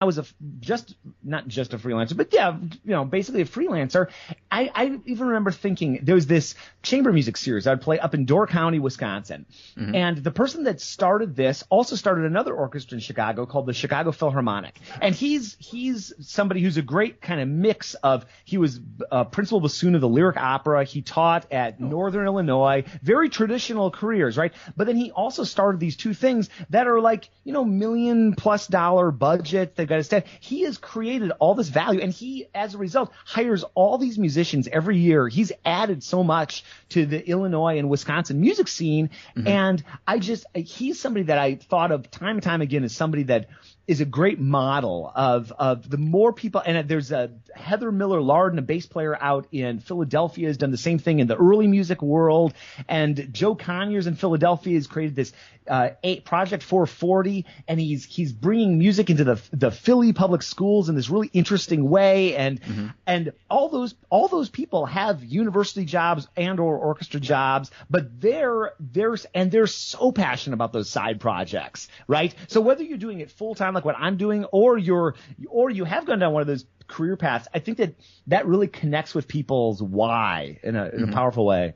I was not just a freelancer, but yeah, basically a freelancer. I even remember thinking there was this chamber music series I'd play up in Door County, Wisconsin. Mm-hmm. And the person that started this also started another orchestra in Chicago called the Chicago Philharmonic. And he's somebody who's a great kind of mix of, he was principal bassoon of the Lyric Opera. He taught at Northern Illinois, very traditional careers, right? But then he also started these two things that are like, $1 million+ budget. They've got his staff. He has created all this value, and he, as a result, hires all these musicians every year. He's added so much to the Illinois and Wisconsin music scene, mm-hmm. and he's somebody that I thought of time and time again as somebody that is a great model of the more people. And there's a Heather Miller Lardon, a bass player out in Philadelphia, has done the same thing in the early music world. And Joe Conyers in Philadelphia has created this Project 440, and he's bringing music into the Philly public schools in this really interesting way. And mm-hmm. and all those people have university jobs and or orchestra jobs, but they're so passionate about those side projects, right? So whether you're doing it full time like what I'm doing, or you have gone down one of those career paths, I think that really connects with people's why in a mm-hmm. powerful way.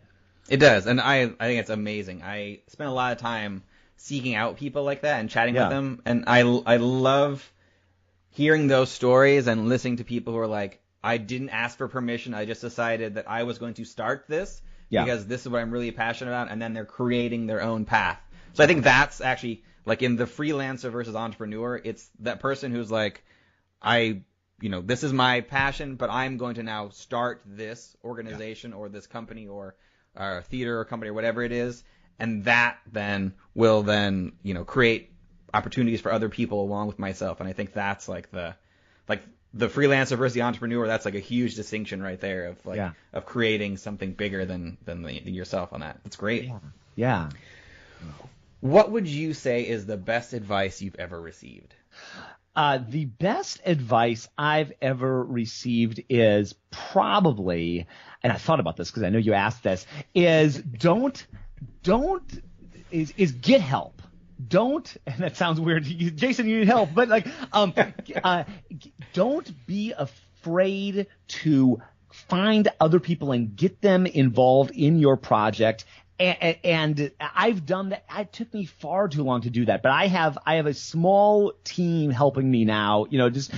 It does, and I think it's amazing. I spent a lot of time seeking out people like that and chatting with them, and I love hearing those stories and listening to people who are like, I didn't ask for permission, I just decided that I was going to start this because this is what I'm really passionate about, and then they're creating their own path. So I think that's actually, like, in the freelancer versus entrepreneur, it's that person who's like, this is my passion, but I'm going to now start this organization or this company or theater or company or whatever it is, and that then will create opportunities for other people along with myself. And I think that's like the freelancer versus the entrepreneur. That's like a huge distinction right there of creating something bigger than yourself on that. That's great. Yeah. What would you say is the best advice you've ever received? The best advice I've ever received is probably, and I thought about this because I know you asked this, is get help. Don't, and that sounds weird, Jason, you need help, but don't be afraid to find other people and get them involved in your project. And I've done that. It took me far too long to do that, but I have a small team helping me now, just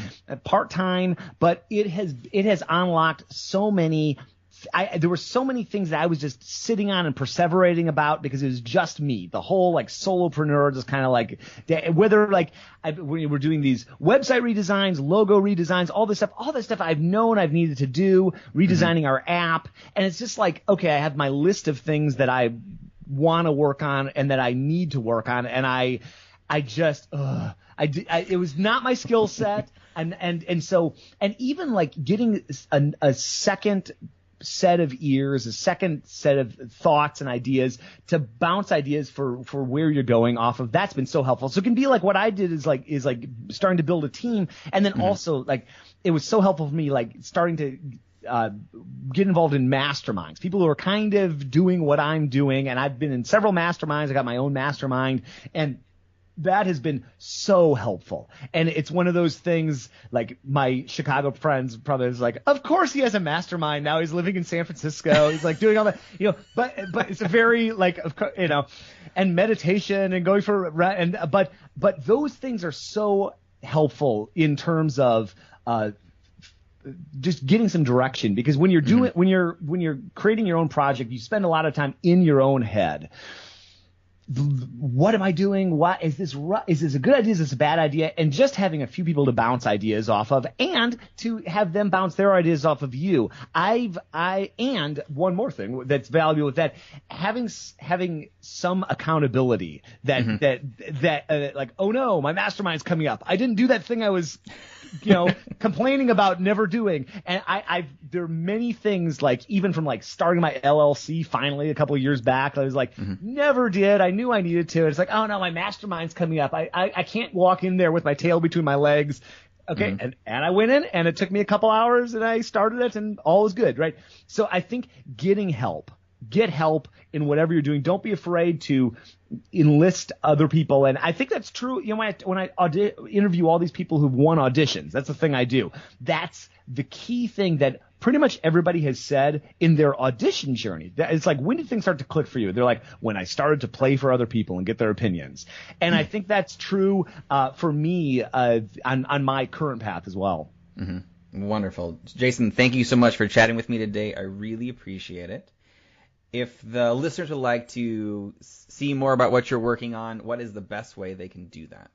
part-time, but it has unlocked so many. There were so many things that I was just sitting on and perseverating about because it was just me, the whole solopreneur, just kind of whether when we're doing these website redesigns, logo redesigns, all that stuff I've known I've needed to do, redesigning our app. And it's just okay, I have my list of things that I want to work on and that I need to work on. And it was not my skill set. And even getting a second set of ears, a second set of thoughts and ideas to bounce ideas for where you're going off of, that's been so helpful. So it can be what I did is starting to build a team, and then also it was so helpful for me starting to get involved in masterminds, people who are kind of doing what I'm doing, and I've been in several masterminds. I got my own mastermind, and that has been so helpful. And it's one of those things, my Chicago friends probably was of course he has a mastermind now. He's living in San Francisco. He's doing all that, but it's a very and meditation and going for, but those things are so helpful in terms of, just getting some direction, because when you're doing, when you're creating your own project, you spend a lot of time in your own head. What am I doing? What is this? Is this a good idea? Is this a bad idea? And just having a few people to bounce ideas off of, and to have them bounce their ideas off of you. And one more thing that's valuable with that, having some accountability that oh no, my mastermind's coming up. I didn't do that thing I was, complaining about never doing. And there are many things, even from starting my LLC finally a couple of years back, I was never did. I knew I needed to. It's oh no, my mastermind's coming up. I can't walk in there with my tail between my legs. Okay. And I went in, and it took me a couple hours, and I started it, and all is good. Right. So I think getting help get help in whatever you're doing. Don't be afraid to enlist other people. And I think that's true. You know, when I interview all these people who've won auditions, that's the thing I do. That's the key thing that pretty much everybody has said in their audition journey. It's like, when did things start to click for you? They're like, when I started to play for other people and get their opinions. And I think that's true for me on my current path as well. Mm-hmm. Wonderful. Jason, thank you so much for chatting with me today. I really appreciate it. If the listeners would like to see more about what you're working on, what is the best way they can do that?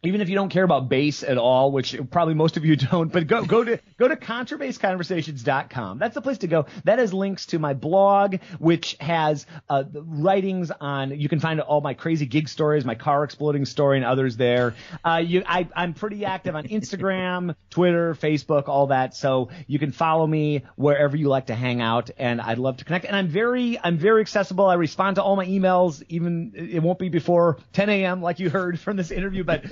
Even if you don't care about bass at all, which probably most of you don't, but go to contrabassconversations.com. That's the place to go. That has links to my blog, which has writings on. You can find all my crazy gig stories, my car exploding story, and others there. I'm pretty active on Instagram, Twitter, Facebook, all that. So you can follow me wherever you like to hang out, and I'd love to connect. And I'm very accessible. I respond to all my emails, even it won't be before 10 a.m. like you heard from this interview, but.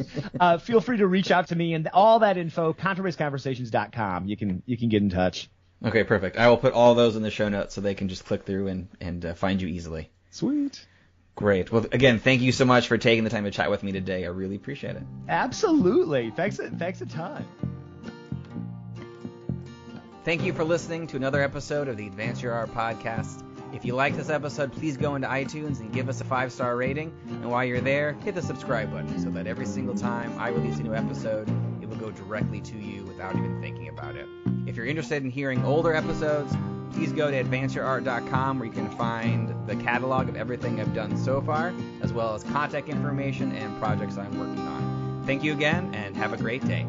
Feel free to reach out to me, and all that info, contrabassconversations.com. You can get in touch. Okay, perfect. I will put all those in the show notes so they can just click through and find you easily. Sweet. Great. Well, again, thank you so much for taking the time to chat with me today. I really appreciate it. Absolutely. Thanks a ton. Thank you for listening to another episode of the Advance Your Art podcast. If you like this episode, please go into iTunes and give us a 5-star rating. And while you're there, hit the subscribe button so that every single time I release a new episode, it will go directly to you without even thinking about it. If you're interested in hearing older episodes, please go to advanceyourart.com, where you can find the catalog of everything I've done so far, as well as contact information and projects I'm working on. Thank you again, and have a great day.